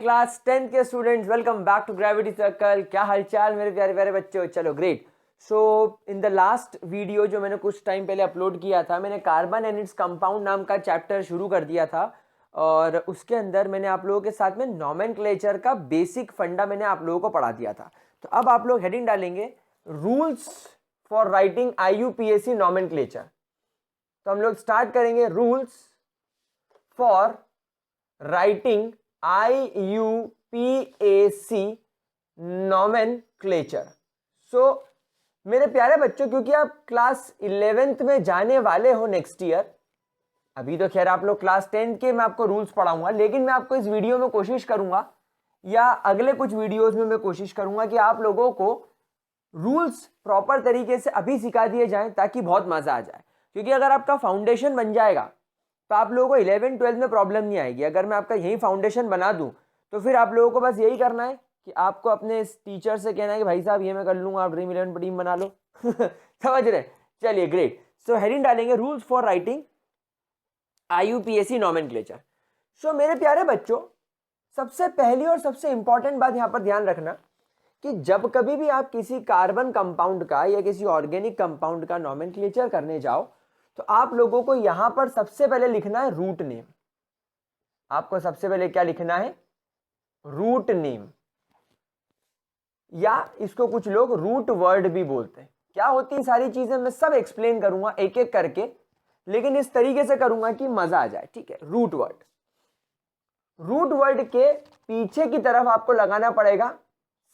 Class 10th के students, welcome back to gravity circle. क्या हालचाल मेरे प्यारे प्यारे बच्चों। चलो great. So in the last video जो मैंने कुछ टाइम पहले अपलोड किया था, मैंने कार्बन एंड इट्स कंपाउंड नाम का चैप्टर शुरू कर दिया था और उसके अंदर मैंने आप लोगों के साथ में नॉमेनक्लेचर का बेसिक फंडा मैंने आप लोगों को पढ़ा दिया था। तो अब आप लोग हेडिंग डालेंगे rules for writing IUPAC nomenclature. तो हम लोग स्टार्ट करेंगे rules for writing IUPAC nomenclature. So मेरे प्यारे बच्चों, क्योंकि आप क्लास 11th में जाने वाले हो नेक्स्ट ईयर, अभी तो खैर आप लोग क्लास 10 के मैं आपको रूल्स पढ़ाऊंगा, लेकिन मैं आपको इस वीडियो में कोशिश करूंगा या अगले कुछ वीडियोस में मैं कोशिश करूंगा कि आप लोगों को रूल्स प्रॉपर तरीके से अभी सिखा दिए जाएं ताकि बहुत मजा आ जाए। क्योंकि अगर आपका फाउंडेशन बन जाएगा तो आप लोगों को 11-12 में प्रॉब्लम नहीं आएगी। अगर मैं आपका यही फाउंडेशन बना दूं तो फिर आप लोगों को बस यही करना है कि आपको अपने टीचर से कहना है कि भाई साहब ये मैं कर लूंगा, आप ड्रीम 11 टीम बना लो। समझ रहे? चलिए ग्रेट। सो हेडिंग डालेंगे rules for writing IUPAC nomenclature. So मेरे प्यारे बच्चों, सबसे पहली और सबसे इंपॉर्टेंट बात यहां पर ध्यान रखना कि जब कभी भी आप किसी कार्बन कंपाउंड का या किसी ऑर्गेनिक कंपाउंड का नॉमेनक्लेचर करने जाओ तो आप लोगों को यहां पर सबसे पहले लिखना है रूट नेम। आपको सबसे पहले क्या लिखना है? रूट नेम, या इसको कुछ लोग रूट वर्ड भी बोलते हैं। क्या होती है सारी चीजें मैं सब एक्सप्लेन करूंगा एक एक करके, लेकिन इस तरीके से करूंगा कि मजा आ जाए। ठीक है, रूट वर्ड। रूट वर्ड के पीछे की तरफ आपको लगाना पड़ेगा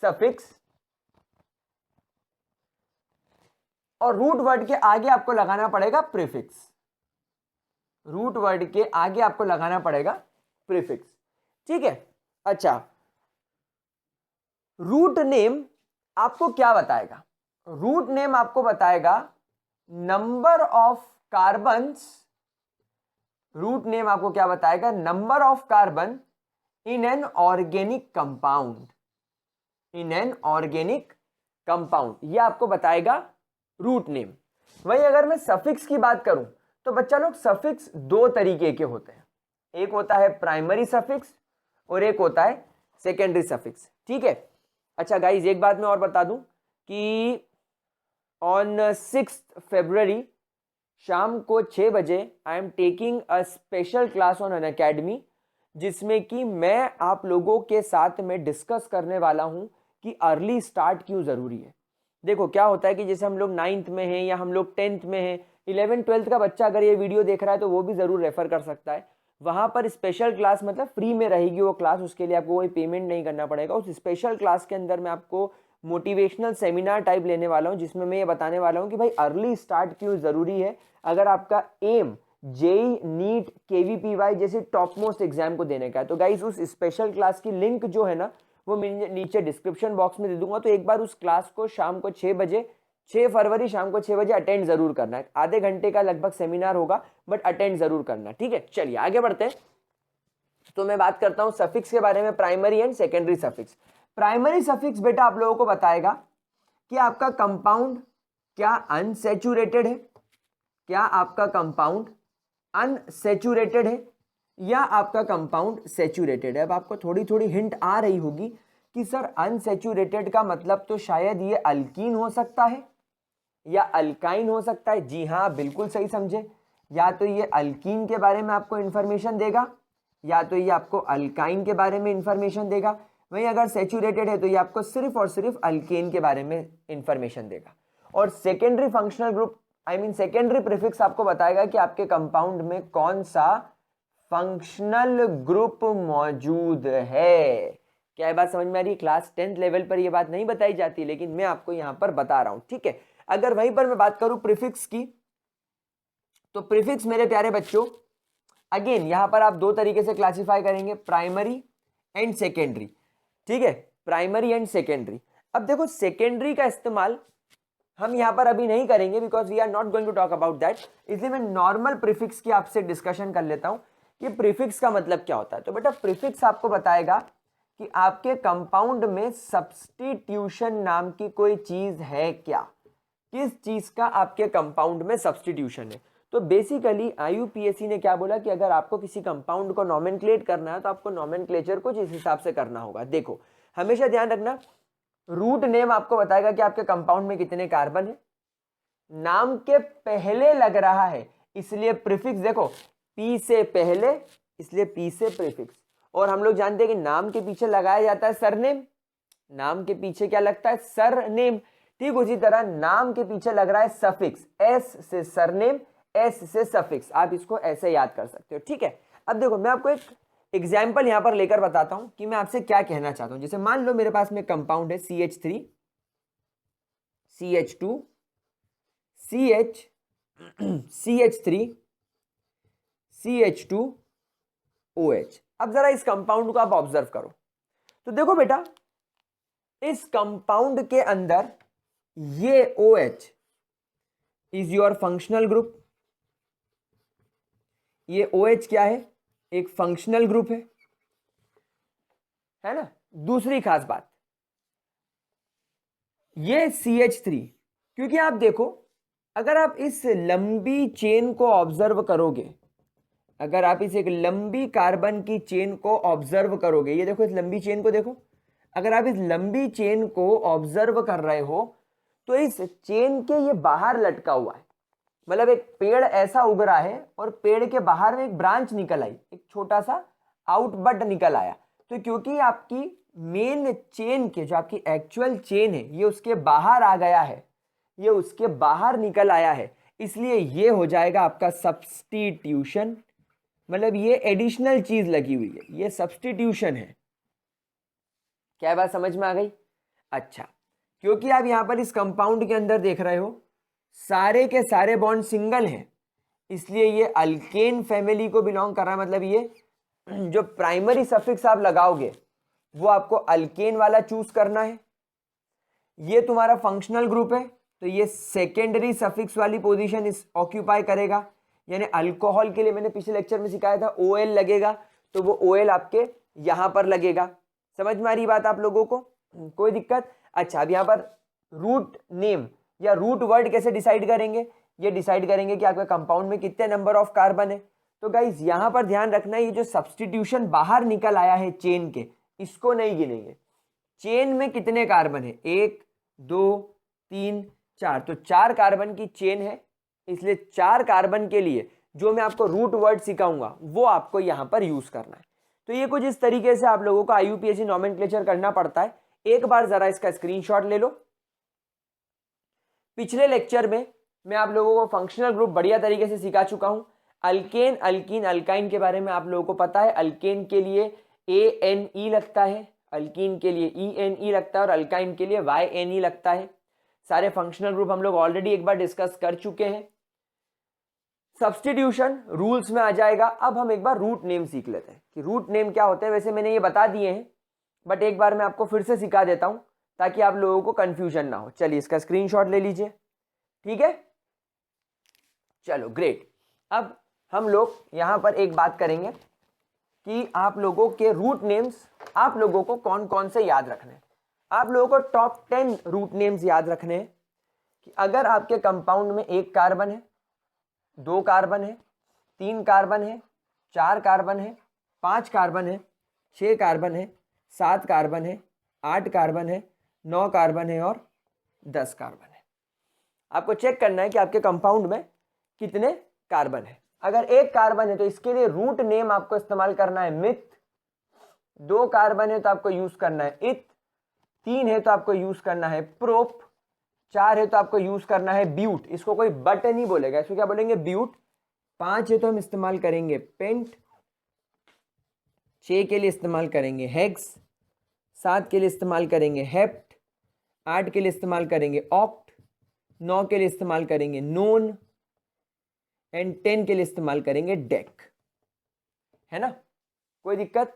सफिक्स, और रूट वर्ड के आगे आपको लगाना पड़ेगा प्रीफिक्स। रूट वर्ड के आगे आपको लगाना पड़ेगा प्रीफिक्स। ठीक है। अच्छा, रूट नेम आपको क्या बताएगा? रूट नेम आपको बताएगा number of carbons. Root name आपको क्या बताएगा? Number of carbon in an organic compound. In an organic compound, ये आपको बताएगा रूट नेम। वहीं अगर मैं सफिक्स की बात करूं तो बच्चा लोग सफिक्स दो तरीके के होते हैं। एक होता है प्राइमरी सफिक्स और एक होता है सेकेंडरी सफिक्स। ठीक है। अच्छा गाइज, एक बात मैं और बता दूं कि ऑन 6 फरवरी शाम को 6 बजे I am taking a special class on Unacademy, जिसमें कि मैं आप लोगों के साथ में डिस्कस करने वाला हूं कि अर्ली स्टार्ट क्यों जरूरी है। देखो क्या होता है कि जैसे हम लोग 9th में हैं या हम लोग 10th में हैं, 11-12 का बच्चा अगर ये वीडियो देख रहा है तो वो भी जरूर रेफर कर सकता है। वहां पर स्पेशल क्लास मतलब फ्री में रहेगी वो क्लास, उसके लिए आपको कोई पेमेंट नहीं करना पड़ेगा। उस स्पेशल क्लास के अंदर मैं आपको मोटिवेशनल सेमिनार टाइप लेने वाला हूं, जिसमें मैं ये बताने वाला हूं कि भाई अर्ली स्टार्ट क्यों जरूरी है अगर आपका एम जेई, नीट, KVPY जैसे टॉप मोस्ट एग्जाम को देने का है। तो गाइस उस स्पेशल क्लास की लिंक जो है ना वो मैं नीचे डिस्क्रिप्शन बॉक्स में दे दूंगा। तो एक बार उस क्लास को शाम को 6 बजे, 6 फरवरी शाम को 6 बजे अटेंड जरूर करना है। आधे घंटे का लगभग सेमिनार होगा, बट अटेंड जरूर करना। ठीक है, चलिए आगे बढ़ते हैं। तो मैं बात करता हूं सफिक्स के बारे में, primary and secondary suffix. Primary suffix बेटा आप लोगों को बताएगा कि आपका कंपाउंड क्या अनसैचुरेटेड है, क्या आपका कंपाउंड अनसैचुरेटेड है या आपका कंपाउंड सैचुरेटेड है। अब आपको थोड़ी थोड़ी हिंट आ रही होगी कि सर अनसैचुरेटेड का मतलब तो शायद ये अल्कीन हो सकता है या अल्काइन हो सकता है। जी हाँ, बिल्कुल सही समझे। या तो ये अल्कीन के बारे में आपको इंफॉर्मेशन देगा या तो ये आपको अल्काइन के बारे में इंफॉर्मेशन देगा। वहीं अगर सैचुरेटेड है तो ये आपको सिर्फ और सिर्फ अल्केन के बारे में इंफॉर्मेशन देगा। और secondary functional group secondary prefix आपको बताएगा कि आपके कंपाउंड में कौन सा फंक्शनल ग्रुप मौजूद है। क्या ये बात समझ में आ रही है? क्लास 10th लेवल पर ये बात नहीं बताई जाती, लेकिन मैं आपको यहां पर बता रहा हूं। ठीक है। अगर वहीं पर मैं बात करूं प्रीफिक्स की, तो प्रीफिक्स मेरे प्यारे बच्चों अगेन यहां पर आप दो तरीके से क्लासिफाई करेंगे, प्राइमरी एंड सेकेंडरी। ठीक है, प्राइमरी एंड सेकेंडरी। अब देखो सेकेंडरी का इस्तेमाल हम यहां पर अभी नहीं करेंगे because we are not going to talk about that. इसलिए मैं नॉर्मल प्रीफिक्स की आपसे डिस्कशन कर लेता हूं कि प्रीफिक्स का मतलब क्या होता है। तो बेटा प्रीफिक्स आपको बताएगा कि आपके कंपाउंड में सब्स्टिट्यूशन नाम की कोई चीज है क्या, किस चीज का आपके कंपाउंड में सब्स्टिट्यूशन है। तो बेसिकली IUPAC ने क्या बोला कि अगर आपको किसी कंपाउंड को नॉमेनक्लेट करना है तो आपको नॉमेनक्लेचर कुछ इस हिसाब से करना होगा। देखो हमेशा ध्यान रखना, रूट नेम आपको बताएगा कि आपके कंपाउंड में कितने कार्बन है, नाम के पहले लग रहा है इसलिए प्रीफिक्स, देखो P से पहले इसलिए P से प्रीफिक्स, और हम लोग जानते हैं कि नाम के पीछे लगाया जाता है सरनेम, नाम के पीछे क्या लगता है, सरनेम। ठीक उसी तरह नाम के पीछे लग रहा है सफिक्स, S से सरनेम, S से सफिक्स, आप इसको ऐसे याद कर सकते हो। ठीक है, अब देखो मैं आपको एक एग्जाम्पल यहां पर लेकर बताता हूं कि मैं आपसे क्या कहना चाहता हूं। जैसे मान लो मेरे पास में कंपाउंड है CH3 CH2 CH CH3 CH2 OH। अब जरा इस कंपाउंड को आप ऑब्जर्व करो तो देखो बेटा, इस कंपाउंड के अंदर ये OH is your functional group, ये OH क्या है, एक फंक्शनल ग्रुप है ना। दूसरी खास बात, ये CH3, क्योंकि आप देखो अगर आप इस लंबी चेन को ऑब्जर्व करोगे, अगर आप इस एक लंबी कार्बन की चेन को ऑब्जर्व करोगे, ये देखो इस लंबी चेन को देखो, अगर आप इस लंबी चेन को ऑब्जर्व कर रहे हो तो इस चेन के ये बाहर लटका हुआ है, मतलब एक पेड़ ऐसा उग रहा है और पेड़ के बाहर में एक ब्रांच निकल आई, एक छोटा सा आउटबट निकल आया। तो क्योंकि आपकी मेन चेन के जो आपकी एक्चुअल चेन है ये उसके बाहर आ गया है, ये उसके बाहर निकल आया है, इसलिए ये हो जाएगा आपका सब्स्टिट्यूशन, मतलब ये एडिशनल चीज लगी हुई है, ये सब्स्टिट्यूशन है। क्या बात समझ में आ गई? अच्छा, क्योंकि आप यहां पर इस कंपाउंड के अंदर देख रहे हो सारे के सारे बॉन्ड सिंगल हैं, इसलिए ये अल्केन फैमिली को बिलोंग कर रहा है, मतलब ये जो प्राइमरी सफिक्स आप लगाओगे वो आपको अल्केन वाला चूज करना है। ये तुम्हारा फंक्शनल ग्रुप है तो ये सेकेंडरी सफिक्स वाली पोजीशन इस ऑक्यूपाई करेगा, यानी अल्कोहल के लिए मैंने पिछले लेक्चर में सिखाया था OL लगेगा तो वो OL आपके यहां पर लगेगा। समझ में आ रही बात आप लोगों को? कोई दिक्कत? अच्छा, अब यहां पर रूट नेम या रूट वर्ड कैसे डिसाइड करेंगे, ये डिसाइड करेंगे कि आपके कंपाउंड में कितने नंबर ऑफ कार्बन है। तो गाइज यहां पर ध्यान रखना, ये जो सब्स्टिट्यूशन बाहर निकल आया है चेन के, इसको नहीं गिनेंगे। चेन में कितने कार्बन है, 1 2 3 4, तो 4 कार्बन की चेन है, इसलिए 4 कार्बन के लिए जो मैं आपको रूट वर्ड सिखाऊंगा वो आपको यहां पर यूज करना है। तो ये कुछ इस तरीके से आप लोगों को IUPAC नॉमेनक्लेचर करना पड़ता है। एक बार जरा इसका स्क्रीनशॉट ले लो। पिछले लेक्चर में मैं आप लोगों को फंक्शनल ग्रुप बढ़िया तरीके से सिखा चुका हूं। अल्केन, अल्कीन, अल्काइन के बारे में आप लोगों को पता है। अल्केन के लिए ANE लगता है, अल्कीन के लिए ENE लगता है और अल्काइन के लिए YNE लगता है। सारे फंक्शनल ग्रुप हम लोग ऑलरेडी एक बार डिस्कस कर चुके हैं। सब्स्टिट्यूशन रूल्स में आ जाएगा। अब हम एक बार रूट नेम सीख लेते हैं कि रूट नेम क्या होते हैं। वैसे मैंने ये बता दिए हैं बट एक बार मैं आपको फिर से सिखा देता हूं ताकि आप लोगों को कंफ्यूजन ना हो। चलिए इसका स्क्रीनशॉट ले लीजिए, ठीक है। चलो ग्रेट। अब हम लोग यहां पर एक बात करेंगे कि आप लोगों के रूट नेम्स आप लोगों को कौन कौन से याद रखने हैं। आप लोगों को टॉप 10 रूट नेम्स याद रखने हैं कि अगर आपके कंपाउंड में 1 कार्बन है, 2 कार्बन है, 3 कार्बन है, 4 कार्बन है, 5 कार्बन है, 6 कार्बन है, 7 कार्बन है, 8 कार्बन है, 9 कार्बन है और 10 कार्बन है। आपको चेक करना है कि आपके कंपाउंड में कितने कार्बन है। अगर 1 कार्बन है तो इसके लिए रूट नेम आपको इस्तेमाल करना है मिथ। 2 कार्बन है तो आपको यूज करना है इथ। 3 है तो आपको यूज करना है प्रोप। 4 है तो आपको यूज करना है ब्यूट। इसको कोई बट नहीं बोलेगा, इसको क्या बोलेंगे, ब्यूट। 5 है तो हम इस्तेमाल करेंगे पेंट। 6 के लिए इस्तेमाल करेंगे हेक्स। 7 के लिए इस्तेमाल करेंगे हेप्ट। 8 के लिए इस्तेमाल करेंगे ऑक्ट। 9 के लिए इस्तेमाल करेंगे नोन एंड 10 के लिए इस्तेमाल करेंगे डेक। है ना, कोई दिक्कत?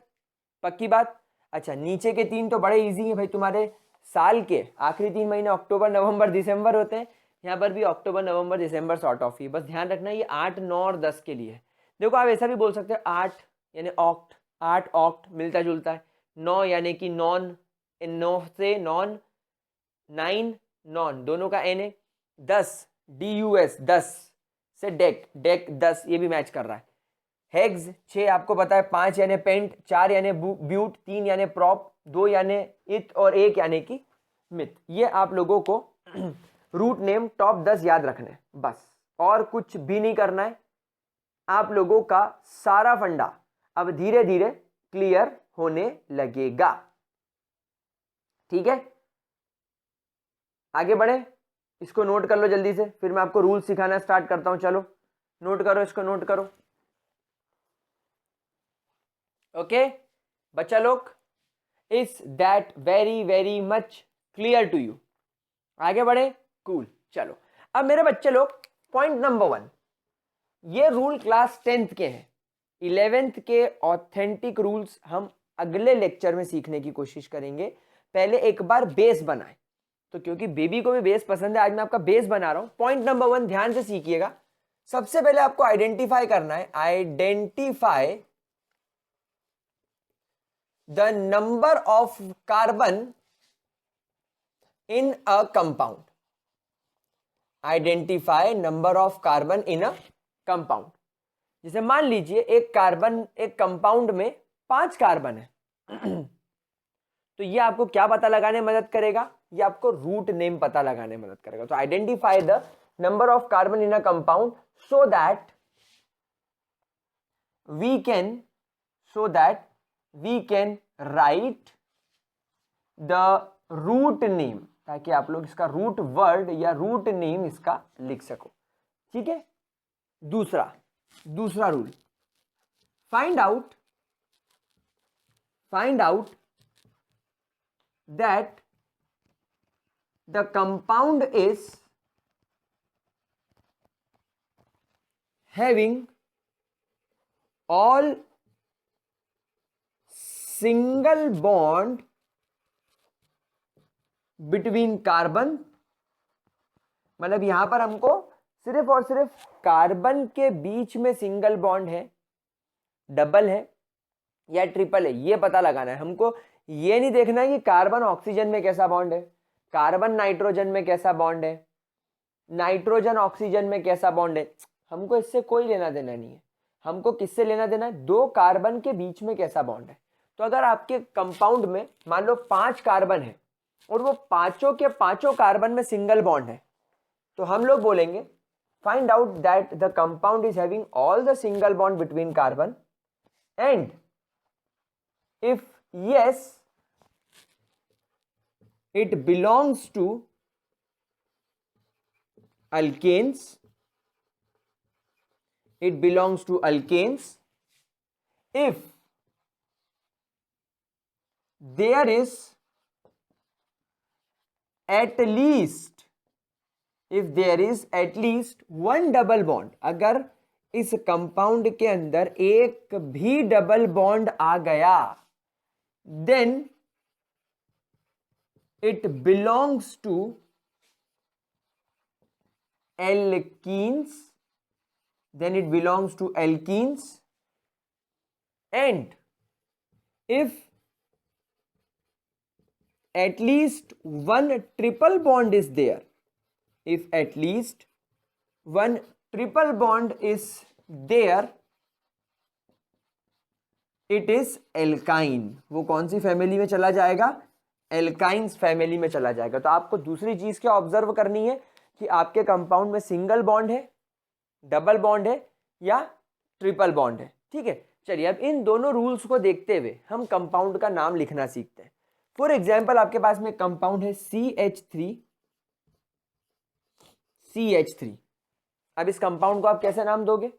पक्की बात? अच्छा, नीचे के 3 तो बड़े इजी हैं भाई, तुम्हारे साल के आखिरी 3 महीने अक्टूबर नवंबर दिसंबर होते हैं। यहाँ पर भी अक्टूबर नवंबर दिसंबर सॉर्ट ऑफ ही, बस ध्यान रखना ये 8 9 और 10 के लिए है। देखो आप ऐसा भी बोल सकते हो 8 यानी ऑक्ट, 8 ऑक्ट मिलता जुलता है। 9 यानी कि नॉन, 9 से नॉन, 9 नॉन दोनों का एन है। 10 DUS 10 से डेक, डेक 10 ये भी मैच कर रहा है। हेग्स 6 आपको पता है, 5 यानी पेंट, 4 यानी ब्यूट, 3 यानी प्रॉप, 2 यानी इथ और 1 यानी कि मिथ। ये आप लोगों को रूट नेम टॉप 10 याद रखने बस, और कुछ भी नहीं करना है। आप लोगों का सारा फंडा अब धीरे धीरे क्लियर होने लगेगा। ठीक है, आगे बढ़े, इसको नोट कर लो जल्दी से, फिर मैं आपको रूल सिखाना स्टार्ट करता हूं। चलो नोट करो, इसको नोट करो। ओके बच्चा लोग, is that very very much clear to you? आगे बढ़े, कूल। चलो अब मेरे बच्चे लोग, पॉइंट नंबर 1, ये रूल क्लास 10th के हैं। 11th के ऑथेंटिक रूल्स हम अगले लेक्चर में सीखने की कोशिश करेंगे। पहले एक बार बेस बनाए, तो क्योंकि बेबी को भी बेस पसंद है, आज मैं आपका बेस बना रहा हूं। पॉइंट नंबर 1 ध्यान से सीखिएगा। सबसे पहले आपको आइडेंटिफाई करना है, identify the number of carbon in a compound. Identify number of carbon in a compound. जैसे मान लीजिए एक कार्बन, एक कंपाउंड में 5 कार्बन है तो ये आपको क्या पता लगाने में मदद करेगा? ये आपको रूट नेम पता लगाने में मदद करेगा। तो identify the number of carbon in a compound so that we can write the root name, ताकि आप लोग इसका रूट वर्ड या रूट नेम इसका लिख सको। ठीक है, दूसरा rule, find out that the compound is having all single bond between carbon। मतलब यहां पर हमको सिर्फ और सिर्फ कार्बन के बीच में सिंगल बॉन्ड है, डबल है या ट्रिपल है, ये पता लगाना है हमको। ये नहीं देखना है कि कार्बन ऑक्सीजन में कैसा बॉन्ड है, कार्बन नाइट्रोजन में कैसा बॉन्ड है, नाइट्रोजन ऑक्सीजन में कैसा बॉन्ड है। हमको इससे कोई लेना देना नहीं है। हमको किससे लेना देना है? 2 कार्बन के बीच में कैसा बॉन्ड है। तो अगर आपके कंपाउंड में मान लो 5 कार्बन है और वो पांचों के पांचों कार्बन में सिंगल बॉन्ड है, तो हम लोग बोलेंगे find out that the compound is having all the single bond between carbon, and if yes, it belongs to alkanes, if there is at least one double bond, अगर इस compound के अंदर एक भी डबल बॉन्ड आ गया, then it belongs to alkenes, and if at least one triple bond is there, it is alkyne. वो कौन सी family में चला जाएगा? एल्काइंस फैमिली में चला जाएगा। तो आपको दूसरी चीज क्या ऑब्जर्व करनी है कि आपके कंपाउंड में सिंगल बॉन्ड है, डबल बॉन्ड है या ट्रिपल बॉन्ड है। ठीक है, चलिए अब इन दोनों रूल्स को देखते हुए हम कंपाउंड का नाम लिखना सीखते हैं। फॉर एग्जाम्पल आपके पास में कंपाउंड है CH3। अब इस कंपाउंड को आप कैसे नाम दोगे?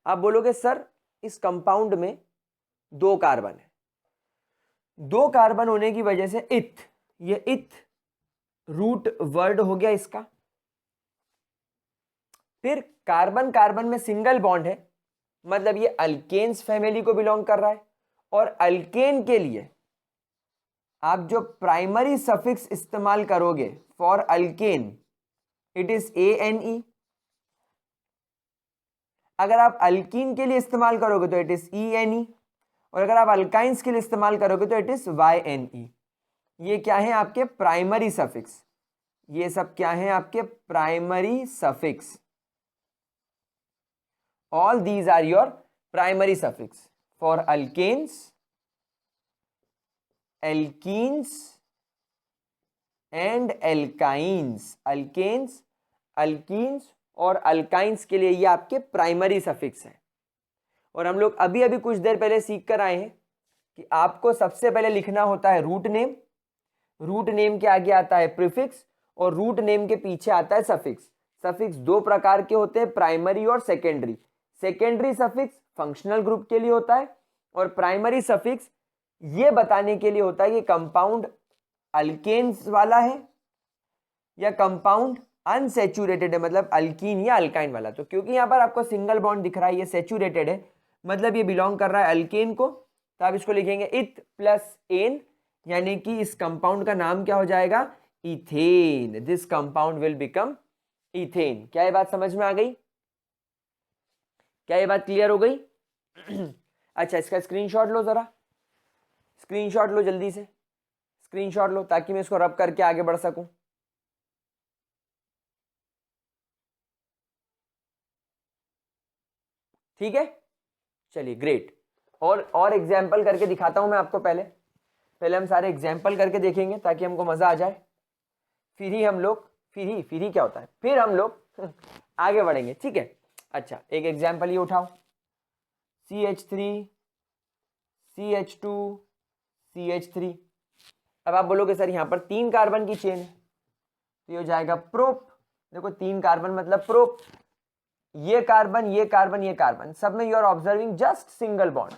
आप बोलोगे सर इस कंपाउंड में 2 कार्बन है, 2 कार्बन होने की वजह से इथ, ये इथ रूट वर्ड हो गया इसका। फिर कार्बन कार्बन में सिंगल बॉन्ड है, मतलब ये अल्केन्स फैमिली को बिलोंग कर रहा है। और अल्केन के लिए आप जो प्राइमरी सफिक्स इस्तेमाल करोगे for alkane, it is ANE। अगर आप अल्कीन के लिए इस्तेमाल करोगे तो इट इज ENE, और अगर आप अल्काइंस के लिए इस्तेमाल करोगे तो इट इज YNE। ये क्या है? आपके प्राइमरी सफिक्स। ये सब क्या है? आपके primary suffix. All these are your primary suffix for alkanes, alkenes and alkynes. Alkanes, alkenes और अल्काइंस के लिए ये आपके प्राइमरी सफिक्स हैं। और हम लोग अभी अभी कुछ देर पहले सीख कर आए हैं कि आपको सबसे पहले लिखना होता है रूट नेम, रूट नेम के आगे आता है प्रीफिक्स और रूट नेम के पीछे आता है सफिक्स। सफिक्स दो प्रकार के होते हैं, प्राइमरी और secondary. Secondary suffix functional group के लिए होता है और प्राइमरी सफिक्स ये बताने के लिए होता है कि कंपाउंड अल्केन्स वाला है या कंपाउंड अनसेचुरेटेड है, मतलब अल्कीन या अल्काइन वाला। तो क्योंकि यहां पर आपको सिंगल बॉन्ड दिख रहा है, ये सेचुरेटेड है, मतलब ये बिलोंग कर रहा है अल्केन को, तो आप इसको लिखेंगे इथ प्लस एन, यानी कि इस कंपाउंड का नाम क्या हो जाएगा, ethane. This compound will become ethane. क्या ये बात समझ में आ गई? क्या ये बात क्लियर हो गई? अच्छा, इसका स्क्रीनशॉट लो, जरा स्क्रीनशॉट लो, जल्दी से स्क्रीनशॉट लो ताकि मैं इसको रब करके आगे बढ़ सकूं। ठीक है, चलिए ग्रेट। और एग्जाम्पल करके दिखाता हूं मैं आपको। पहले हम सारे एग्जाम्पल करके देखेंगे ताकि हमको मजा आ जाए, फिर ही हम लोग फिर ही क्या होता है, फिर हम लोग आगे बढ़ेंगे। ठीक है, अच्छा एक एग्जाम्पल ये उठाओ, CH3 CH2 CH3। अब आप बोलोगे सर यहाँ पर 3 कार्बन की चेन है, तो ये हो जाएगा प्रोप। देखो 3 कार्बन मतलब प्रोप, ये कार्बन ये कार्बन ये कार्बन, सब में you are observing just single bond,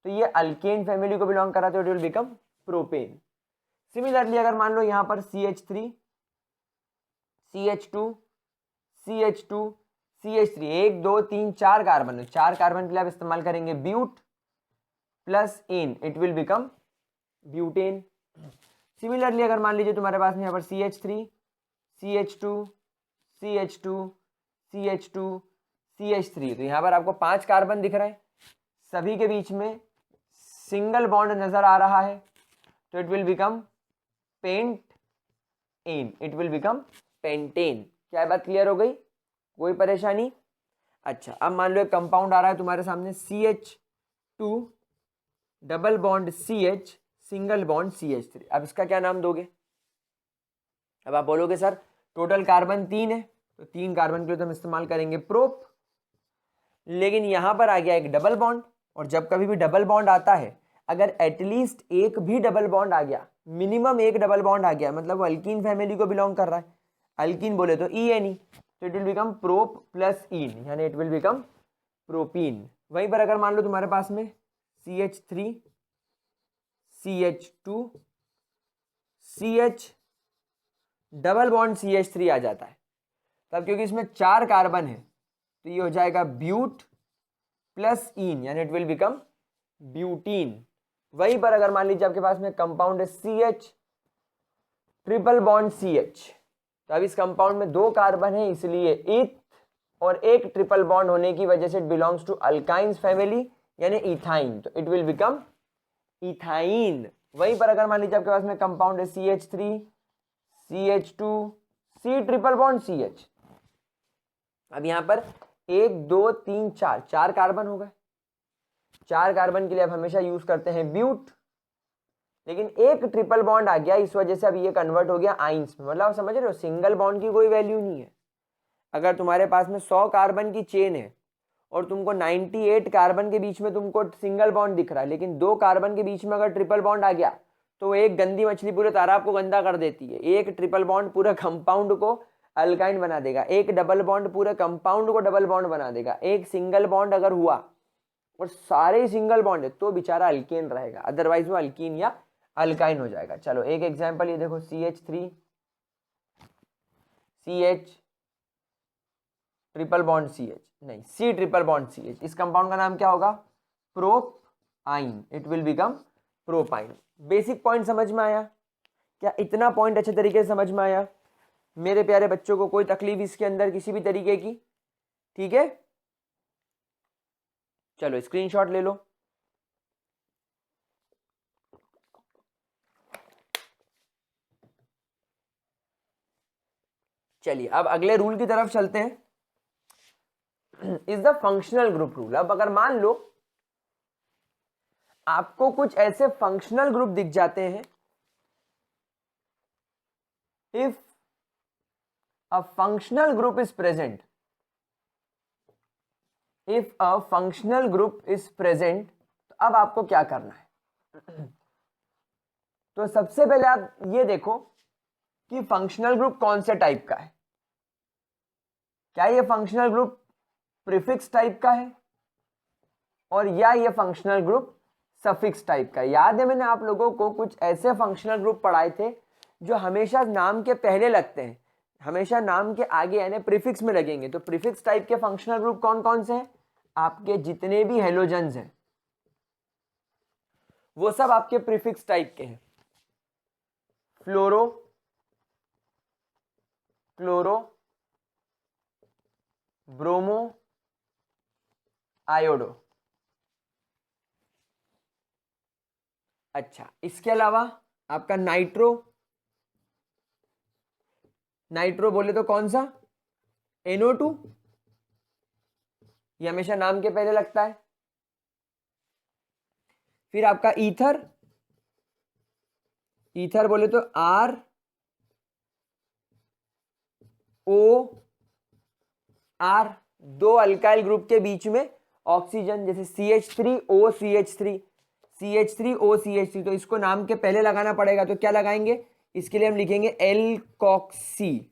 तो ये अल्केन फैमिली को बिलोंग कर रहा है, तो it will become propane. Similarly अगर मान लो यहाँ पर CH3 CH2 CH2 CH3, 1 2 3 4 carbon है, 4 कार्बन के लिए आप इस्तेमाल करेंगे but plus N, it will become butane. Similarly अगर मान लीजिए तुम्हारे पास में यहाँ पर CH3 CH2 CH2 CH2 CH3, तो यहाँ पर आपको 5 कार्बन दिख रहे हैं, सभी के बीच में सिंगल बॉन्ड नजर आ रहा है, तो it will become pent N, it will become pentane. क्या बात क्लियर हो गई? कोई परेशानी? अच्छा, अब मान लो एक कंपाउंड आ रहा है तुम्हारे सामने CH2 double bond CH single bond CH3। अब इसका क्या नाम दोगे? अब आप बोलोगे सर टोटल कार्बन 3 है, तो 3 कार्बन के लिए तो हम इस्तेमाल करेंगे प्रोप, लेकिन यहां पर आ गया एक डबल बॉन्ड, और जब कभी भी डबल बॉन्ड आता है, अगर एटलीस्ट एक भी डबल बॉन्ड आ गया, मिनिमम एक डबल बॉन्ड आ गया, मतलब वो अल्कीन फैमिली को बिलोंग कर रहा है, अल्कीन बोले तो ENE, तो it will become prop plus in, यानी इट विल बिकम प्रोपीन। वहीं पर अगर मान लो तुम्हारे पास में CH3 CH2 CH double bond CH3 आ जाता है, तब क्योंकि इसमें 4 कार्बन है, तो ये हो जाएगा ब्यूट प्लस इन, यानी इट विल बिकम ब्यूटीन। वहीं पर अगर मान लीजिए आपके पास में कंपाउंड है CH ट्रिपल बॉन्ड CH, तो अब इस कंपाउंड में 2 कार्बन है, इसलिए इथ, और एक ट्रिपल बॉन्ड होने की वजह से it belongs to alkynes family, यानी इथाइन, तो इट विल बिकम इथाइन। वहीं पर अगर मान लीजिए आपके पास में कंपाउंड है CH3 CH2 C triple bond CH, अब यहां पर 1 2 3 4 कार्बन हो गए, 4 कार्बन के लिए अब हमेशा यूज करते हैं ब्यूट, लेकिन एक ट्रिपल बॉन्ड आ गया, इस वजह से अब ये कन्वर्ट हो गया आइंस में। मतलब आप समझ रहे हो, सिंगल बॉन्ड की कोई वैल्यू नहीं है। अगर तुम्हारे पास में 100 कार्बन की चेन है और तुमको 98 कार्बन के बीच में तुमको सिंगल बॉन्ड दिख रहा है, लेकिन 2 कार्बन के बीच में अगर ट्रिपल बॉन्ड आ गया, तो एक गंदी मछली पूरे तालाब को गंदा कर देती है। एक ट्रिपल बॉन्ड पूरे कंपाउंड को अल्काइन बना देगा, एक डबल बॉन्ड पूरे कंपाउंड को डबल बॉन्ड बना देगा। एक सिंगल बॉन्ड अगर हुआ और सारे सिंगल बॉन्ड है, तो बेचारा अल्केन रहेगा, अदरवाइज वो अल्कीन या अल्काइन हो जाएगा। चलो एक एग्जांपल ये देखो, CH3 CH triple bond CH, नहीं C ट्रिपल बॉन्ड CH, इस कंपाउंड का नाम क्या होगा? Propyne, it will become propyne. Basic point समझ में आया? क्या इतना पॉइंट अच्छे तरीके से समझ में आया मेरे प्यारे बच्चों को? कोई तकलीफ इसके अंदर किसी भी तरीके की? ठीक है, चलो स्क्रीनशॉट ले लो। चलिए अब अगले रूल की तरफ चलते हैं। Is the functional group rule. अब अगर मान लो आपको कुछ ऐसे फंक्शनल ग्रुप दिख जाते हैं, if a functional group is present, if a functional group is present, तो अब आपको क्या करना है? तो सबसे पहले आप ये देखो कि फंक्शनल ग्रुप कौन से टाइप का है। क्या ये फंक्शनल ग्रुप प्रीफिक्स टाइप का है और या ये फंक्शनल ग्रुप सफिक्स टाइप का है? याद है मैंने आप लोगों को कुछ ऐसे फंक्शनल ग्रुप पढ़ाए थे जो हमेशा नाम के पहले लगते हैं, हमेशा नाम के आगे यानी प्रीफिक्स में लगेंगे। तो प्रीफिक्स टाइप के फंक्शनल ग्रुप कौन कौन से हैं? आपके जितने भी हेलोजन्स हैं वो सब आपके प्रीफिक्स टाइप के हैं। फ्लोरो, क्लोरो, ब्रोमो, आयोडो। अच्छा, इसके अलावा आपका नाइट्रो, नाइट्रो बोले तो कौन सा? NO2, ये हमेशा नाम के पहले लगता है। फिर आपका ईथर, ईथर बोले तो R O R, दो अल्काइल ग्रुप के बीच में ऑक्सीजन, जैसे CH3O CH3, CH3O CH3, तो इसको नाम के पहले लगाना पड़ेगा। तो क्या लगाएंगे? इसके लिए हम लिखेंगे एल्कोक्सी,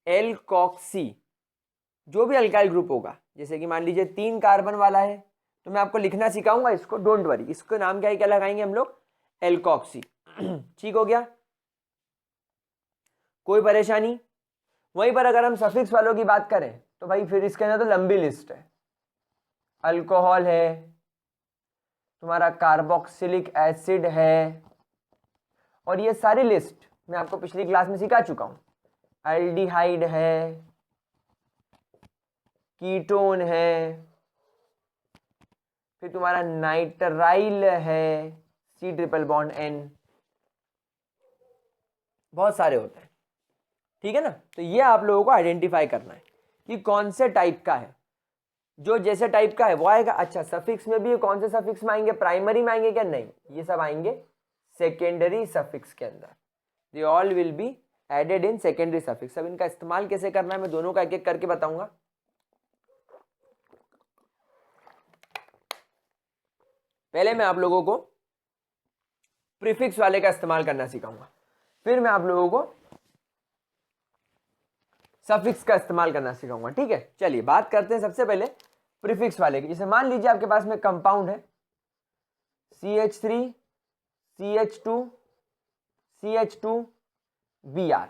एल्कोक्सी। जो भी अल्काइल ग्रुप होगा, जैसे कि मान लीजिए 3 कार्बन वाला है, तो मैं आपको लिखना सिखाऊंगा इसको, डोंट वरी। इसको नाम क्या लगाएंगे हम लोग? एल्कोक्सी। ठीक हो गया, कोई परेशानी? वहीं पर अगर हम सफिक्स वालों की बात करें तो भाई फिर इसके अंदर तो लंबी लिस्ट है। अल्कोहल है, तुम्हारा कार्बोक्सिलिक एसिड है, और ये सारी लिस्ट मैं आपको पिछली क्लास में सिखा चुका हूं। एल्डिहाइड है, कीटोन है, फिर तुम्हारा नाइट्राइल है, C∣N, बहुत सारे होते हैं। ठीक है ना? तो ये आप लोगों को आइडेंटिफाई करना है कि कौन से टाइप का है, जो जैसे टाइप का है वो आएगा। अच्छा, सफिक्स में भी कौन से सफिक्स में आएंगे? प्राइमरी में आएंगे क्या? नहीं, ये सब आएंगे सेकेंडरी सफिक्स के अंदर। They all will be added in secondary suffix. अब इनका इस्तेमाल कैसे करना है मैं दोनों का एक एक करके बताऊंगा। पहले मैं आप लोगों को प्रीफिक्स वाले का इस्तेमाल करना सिखाऊंगा, फिर मैं आप लोगों को सफिक्स का इस्तेमाल करना सिखाऊंगा। ठीक है, चलिए बात करते हैं सबसे पहले प्रीफिक्स वाले की। जैसे मान लीजिए आपके पास में कंपाउंड है CH3 CH2 CH2 Br।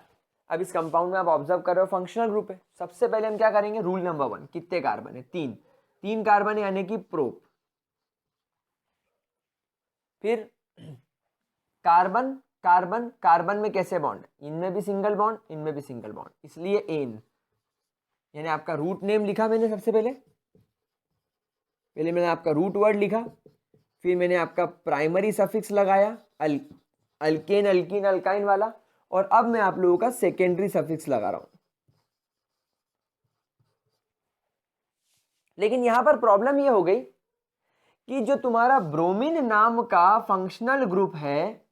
अब इस कंपाउंड में आप ऑब्जर्व कर रहे हो फंक्शनल ग्रुप है। सबसे पहले हम क्या करेंगे? रूल नंबर 1, कितने कार्बन है? 3, 3 कार्बन है यानी कि प्रोप। फिर कार्बन कार्बन कार्बन में कैसे बॉन्ड? इनमें भी सिंगल बॉन्ड, इनमें भी सिंगल बॉन्ड, इसलिए एन, यानी आपका रूट नेम लिखा मैंने। सबसे पहले मैंने आपका रूट वर्ड लिखा, फिर मैंने आपका प्राइमरी सफिक्स लगाया अल्केन अल्कीन अल्काइन वाला, और अब मैं आप लोगों का सेकेंडरी सफिक्स लगा रहा हूं। लेकिन यहां पर प्रॉब्लम ये हो गई कि जो तुम्हारा ब्रोमीन नाम का फंक्शनल ग्रुप है,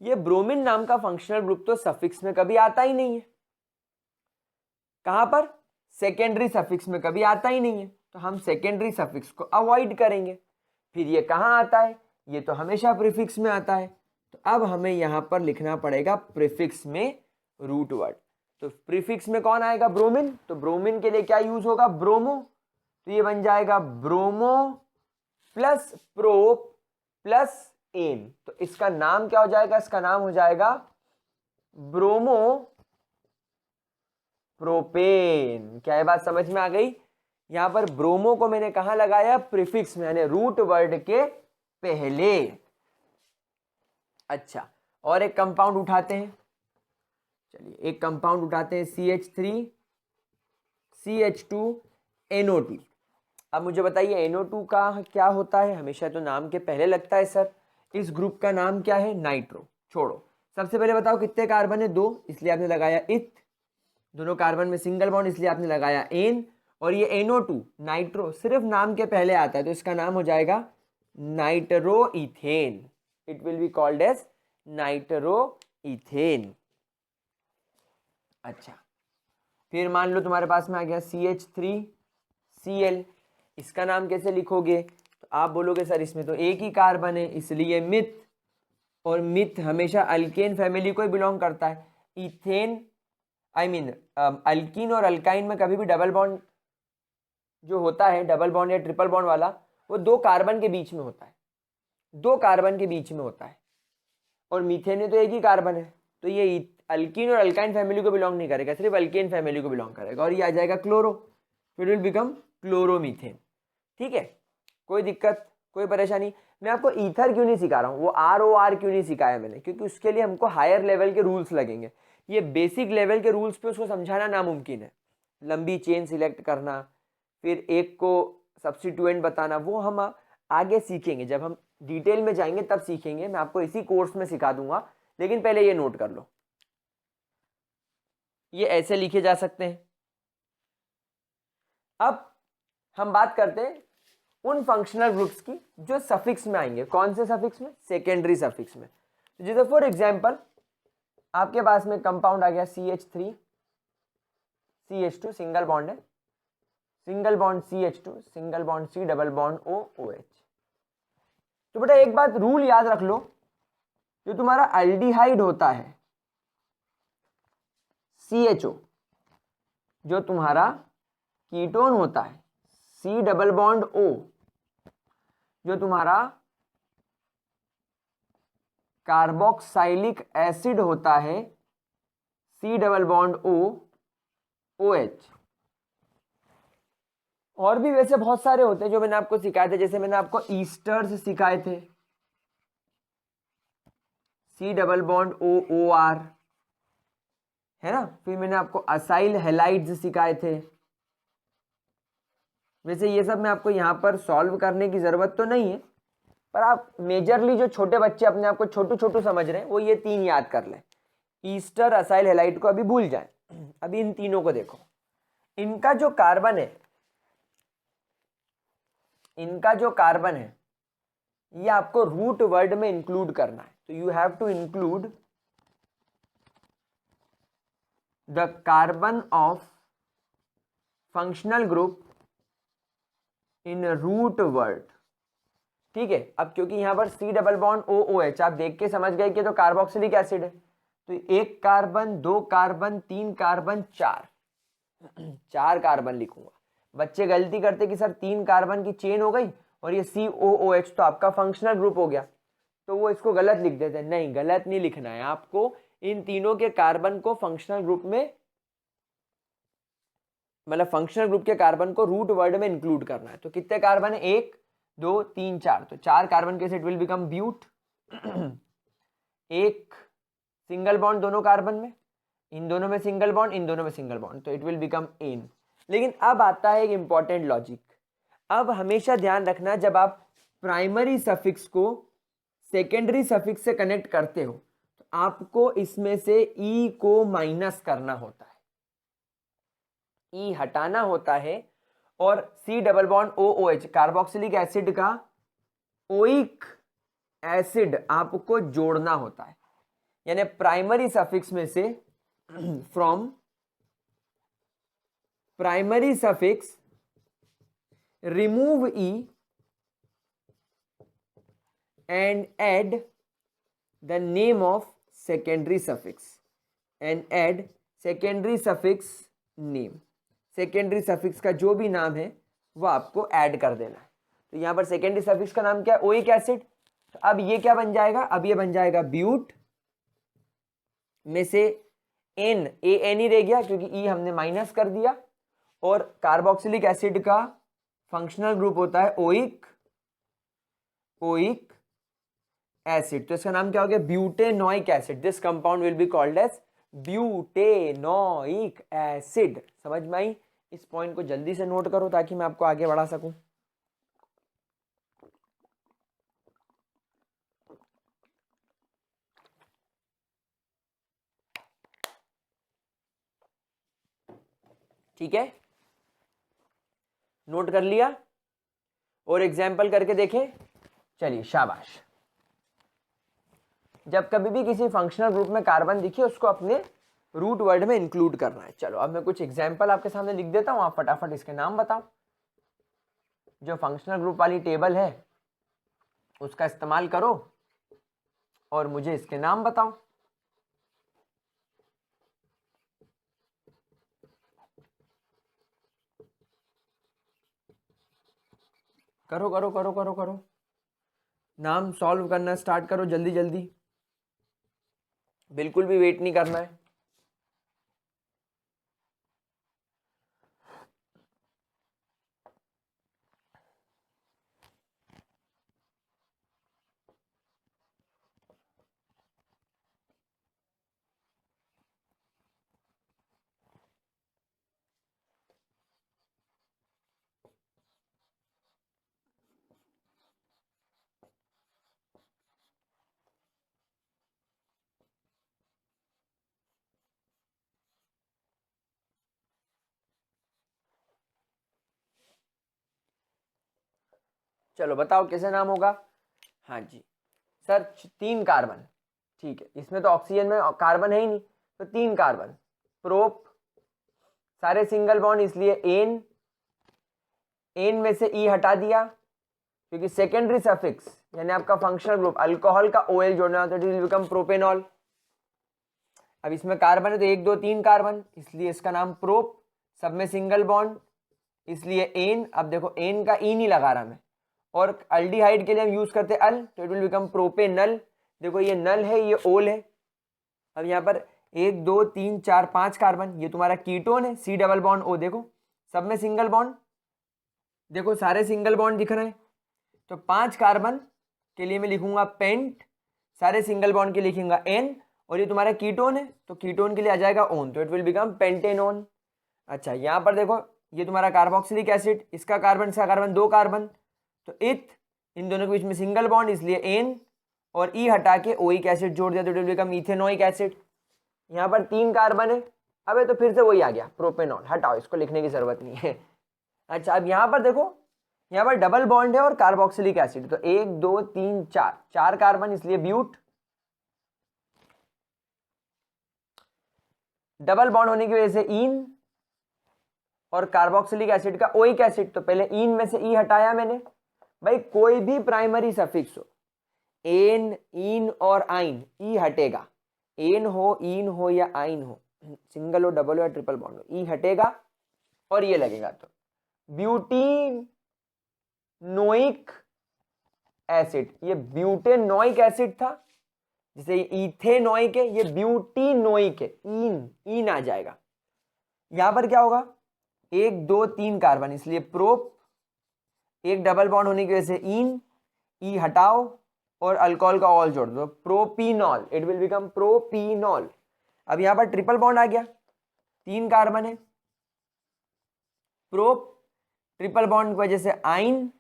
ये ब्रोमीन नाम का फंक्शनल ग्रुप तो सफिक्स में कभी आता ही नहीं है। कहां पर? सेकेंडरी सफिक्स में कभी आता ही नहीं है। तो हम सेकेंडरी सफिक्स को अवॉइड करेंगे। फिर ये कहां आता है? ये तो हमेशा प्रीफिक्स में आता है। तो अब हमें यहां पर लिखना पड़ेगा प्रीफिक्स में रूट वर्ड। तो प्रीफिक्स में कौन आएगा? ब्रोमीन। तो ब्रोमीन के लिए क्या यूज होगा? ब्रोमो। तो ये बन जाएगा bromo plus prop plus N. तो इसका नाम क्या हो जाएगा? इसका नाम हो जाएगा ब्रोमो प्रोपेन। क्या ये बात समझ में आ गई? यहां पर ब्रोमो को मैंने कहां लगाया? प्रीफिक्स में, यानी रूट वर्ड के पहले। अच्छा, और एक कंपाउंड उठाते हैं। चलिए एक कंपाउंड उठाते हैं CH3 CH2 NO2। अब मुझे बताइए NO2 का क्या होता है? हमेशा तो नाम के पहले लगता है सर। इस ग्रुप का नाम क्या है? नाइट्रो। छोड़ो, सबसे पहले बताओ कितने कार्बन है? 2, इसलिए आपने लगाया इथ। दोनों कार्बन में सिंगल बॉन्ड, इसलिए आपने लगाया एन। और ये NO2 नाइट्रो सिर्फ नाम के पहले आता है, तो इसका नाम हो जाएगा nitroethane. It will be called as nitroethane. अच्छा, फिर मान लो तुम्हारे पास में आ गया CH3Cl। इसका नाम कैसे लिखोगे? तो आप बोलोगे सर इसमें तो एक ही कार्बन है, इसलिए मिथ, और मिथ हमेशा अल्केन फैमिली को ही बिलोंग करता है। इथेन अल्कीन और अल्काइन में कभी भी डबल बॉन्ड जो होता है, डबल बॉन्ड या ट्रिपल बॉन्ड वाला, वो दो कार्बन के बीच में होता है, दो कार्बन के बीच में होता है। और मीथेन में तो एक ही कार्बन है, तो ये अल्कीन और अल्काइन फैमिली को बिलोंग नहीं करेगा, सिर्फ अल्केन फैमिली को बिलोंग करेगा, और ये आ जाएगा क्लोरो, फिर विल बिकम क्लोरोमीथेन। ठीक है, कोई दिक्कत, कोई परेशानी? मैं आपको ईथर क्यों नहीं सिखा रहा हूँ, वो ROR क्यों नहीं सिखाया मैंने, क्योंकि उसके लिए हमको हायर लेवल के रूल्स लगेंगे। ये बेसिक लेवल के रूल्स पे उसको समझाना नामुमकिन है। लंबी चेन सिलेक्ट करना, फिर एक को सब्स्टिट्यूएंट बताना, वो हम आगे सीखेंगे, जब हम डिटेल में जाएंगे तब सीखेंगे। मैं आपको इसी कोर्स में सिखा दूंगा, लेकिन पहले ये नोट कर लो, ये ऐसे लिखे जा सकते हैं। अब हम बात करते हैं उन फंक्शनल ग्रुप्स की जो सफिक्स में आएंगे। कौन से सफिक्स में? सेकेंडरी सफिक्स में। जैसे फॉर एग्जांपल आपके पास में कंपाउंड आ गया CH3 CH2, सिंगल बॉन्ड है, single bond CH2, single bond C, double bond O OH। तो बेटा एक बात रूल याद रख लो, जो तुम्हारा अल्डिहाइड होता है CHO, जो तुम्हारा कीटोन होता है C डबल बॉन्ड O, जो तुम्हारा कार्बोक्साइलिक एसिड होता है C double bond O OH। और भी वैसे बहुत सारे होते हैं जो मैंने आपको सिखाए थे, जैसे मैंने आपको ईस्टर्स सिखाए थे, C double bond O OR, है ना। फिर मैंने आपको असाइल हैलाइड्स सिखाए थे। वैसे ये सब मैं आपको यहाँ पर सॉल्व करने की जरूरत तो नहीं है, पर आप मेजरली जो छोटे बच्चे अपने आप को छोटू छोटू समझ रहे हैं, वो ये तीन याद कर लें। ईस्टर, असाइल हैलाइड को अभी भूल जाएं। अभी इन तीनों को देखो, इनका जो कार्बन है, इनका जो कार्बन है ये आपको रूट वर्ड में इंक्लूड करना है। तो you have to include the carbon of functional group in root word. ठीक है, अब क्योंकि यहां पर C double bond O OH आप देख के समझ गए कि तो कार्बोक्सिलिक एसिड है, तो एक कार्बन, दो कार्बन, तीन कार्बन, चार कार्बन लिखूंगा। बच्चे गलती करते कि सर तीन कार्बन की चेन हो गई और ये COOH तो आपका फंक्शनल ग्रुप हो गया, तो वो इसको गलत लिख देते हैं। नहीं, गलत नहीं लिखना है आपको, इन तीनों के कार्बन को फंक्शनल ग्रुप में, मतलब फंक्शनल ग्रुप के कार्बन को रूट वर्ड में इंक्लूड करना है। तो कितने कार्बन है? एक, दो, तीन, चार, तो चार कार्बन के सेट विल बिकम ब्यूट। एक सिंगल बॉन्ड दोनों कार्बन में, इन दोनों में सिंगल बॉन्ड, इन दोनों में सिंगल बॉन्ड, तो इट विल बिकम एन। लेकिन अब आता है एक इंपॉर्टेंट लॉजिक। अब हमेशा ध्यान रखना, जब आप प्राइमरी सफिक्स को सेकेंडरी सफिक्स से कनेक्ट करते हो तो आपको इसमें से ई को माइनस करना होता है, ई हटाना होता है, और C double bond O OH carboxylic acid का ओइक एसिड आपको जोड़ना होता है। यानी प्राइमरी सफिक्स में से, from primary suffix remove E and add the name of secondary suffix and add secondary suffix name। Secondary suffix का जो भी नाम है वो आपको ऐड कर देना है। तो यहां पर सेकेंडरी सफिक्स का नाम क्या है? Oic acid. तो अब ये क्या बन जाएगा? अब ये बन जाएगा ब्यूट में से एन, एन ही रह गया क्योंकि ई हमने माइनस कर दिया, और कार्बोक्सिलिक एसिड का फंक्शनल ग्रुप होता है ओइक एसिड। तो इसका नाम क्या हो गया? Butanoic acid. This compound will be called as butanoic acid. समझ में आई? इस पॉइंट को जल्दी से नोट करो ताकि मैं आपको आगे बढ़ा सकूं। ठीक है, नोट कर लिया और एग्जाम्पल करके देखें। चलिए शाबाश। जब कभी भी किसी फंक्शनल ग्रुप में कार्बन दिखे उसको अपने रूट वर्ड में इंक्लूड करना है। चलो अब मैं कुछ एग्जाम्पल आपके सामने लिख देता हूं, आप फटाफट इसके नाम बताओ। जो फंक्शनल ग्रुप वाली टेबल है उसका इस्तेमाल करो और मुझे इसके नाम बताओ। करो करो करो करो करो, नाम सॉल्व करना स्टार्ट करो जल्दी जल्दी, बिल्कुल भी वेट नहीं करना है। चलो बताओ कैसे नाम होगा। हाँ जी सर 3 कार्बन, ठीक है, इसमें तो ऑक्सीजन में कार्बन है ही नहीं, तो 3 कार्बन, प्रोप, सारे सिंगल बॉन्ड इसलिए एन, एन में से ई हटा दिया क्योंकि सेकेंडरी सफिक्स यानी आपका फंक्शनल ग्रुप अल्कोहल का OL जोड़ना होता है, इट विल बिकम प्रोपेनॉल। अब इसमें कार्बन है तो 1 2 3 कार्बन, इसलिए इसका नाम प्रोप, सब में सिंगल बॉन्ड इसलिए एन। अब देखो एन का ई नहीं लगा रहा मैं, और अल्डिहाइड के लिए हम यूज करते अल, तो इट विल बिकम प्रोपेनल। देखो ये नल है ये ओल है। अब यहाँ पर 1 2 3 4 5 कार्बन, ये तुम्हारा कीटोन है, C डबल बॉन्ड O, देखो सब में सिंगल बॉन्ड, देखो सारे सिंगल बॉन्ड दिख रहे हैं। तो 5 कार्बन के लिए मैं लिखूंगा पेंट, सारे सिंगल बॉन्ड के लिखूंगा N, और ये तुम्हारा कीटोन है तो कीटोन के लिए आ जाएगा ओन, तो इट विल बिकम पेंटेनोन। अच्छा यहाँ पर देखो ये तुम्हारा कार्बोक्सिलिक एसिड, इसका कार्बन 2 कार्बन, तो इथ, इन दोनों के बीच में सिंगल बॉन्ड इसलिए एन, और ई हटा के ओइक एसिड जोड़ दिया तो it will become ethanoic acid. यहाँ पर 3 कार्बन है, अबे तो फिर से वही आ गया प्रोपेनॉल, हटाओ इसको लिखने की जरूरत नहीं है। अच्छा अब यहाँ पर देखो, यहाँ पर डबल बॉन्ड है और कार्बोक्सिलिक एसिड, तो 1 2 3 4 कार्बन इसलिए ब्यूट, डबल बॉन्ड होने की वजह से इन, और कार्बोक्सिलिक एसिड का ओइक एसिड, तो पहले इन में से ई हटाया मैंने। भाई कोई भी प्राइमरी सफिक्स हो, एन इन और आइन, ई हटेगा, एन हो इन हो या आइन हो, सिंगल हो डबल हो या ट्रिपल बॉन्ड हो, ई हटेगा और ये लगेगा, तो ब्यूटेनोइक एसिड, ये ब्यूटेनोइक एसिड था, जिसे इथेनोइक है, ये ब्यूटीनोइक है, इन आ जाएगा। यहां पर क्या होगा 1 2 3 कार्बन इसलिए प्रोप, एक डबल बॉन्ड होने की वजह से इन, ई हटाओ और अल्कोहल का ऑल जोड़ दो, प्रोपीनॉल, इट विल बिकम प्रोपीनॉल। अब यहां पर ट्रिपल बॉन्ड आ गया, 3 कार्बन है, प्रोप, ट्रिपल बॉन्ड की वजह से आइन,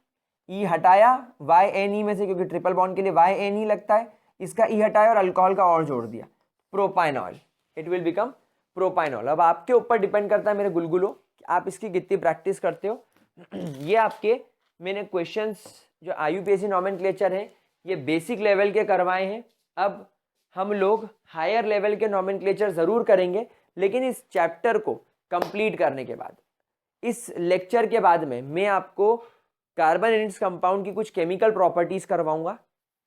ई हटाया YNE में से क्योंकि ट्रिपल बॉन्ड के लिए YNE लगता है, इसका ई हटाया और अल्कोहल का और जोड़ दिया, प्रोपाइनॉल, इट विल बिकम प्रोपाइनॉल। अब आपके ऊपर डिपेंड करता है मेरे गुलगुलो कि आप इसकी कितनी प्रैक्टिस करते हो। ये आपके मैंने क्वेश्चंस जो IUPAC नॉमेनक्लेचर है ये बेसिक लेवल के करवाए हैं। अब हम लोग हायर लेवल के नॉमेनक्लेचर जरूर करेंगे, लेकिन इस चैप्टर को कंप्लीट करने के बाद, इस लेक्चर के बाद में मैं आपको कार्बन एंड इट्स कंपाउंड की कुछ केमिकल प्रॉपर्टीज करवाऊंगा,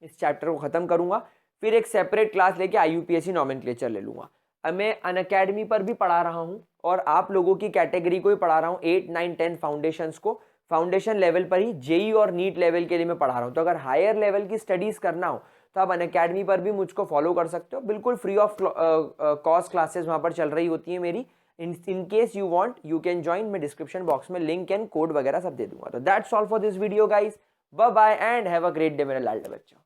इस चैप्टर को खत्म करूंगा, फिर एक सेपरेट क्लास लेके IUPAC नॉमेनक्लेचर ले लूंगा। अब मैं अनअकैडमी पर भी पढ़ा रहा हूं और आप लोगों की कैटेगरी को भी पढ़ा रहा हूं, 8 9 10 फाउंडेशंस को, फाउंडेशन लेवल पर ही JEE और नीट लेवल के लिए मैं पढ़ा रहा हूं। तो अगर हायर लेवल की स्टडीज करना हो तो आप अनअकैडमी पर भी मुझको फॉलो कर सकते हो, बिल्कुल फ्री ऑफ कॉस्ट क्लासेस वहां पर चल रही होती है मेरी। In case you want you can join, मैं डिस्क्रिप्शन बॉक्स में लिंक एंड कोड वगैरह सब दे दूंगा। तो that's all for this video guys, bye bye and have a great day मेरे लाडले बच्चों।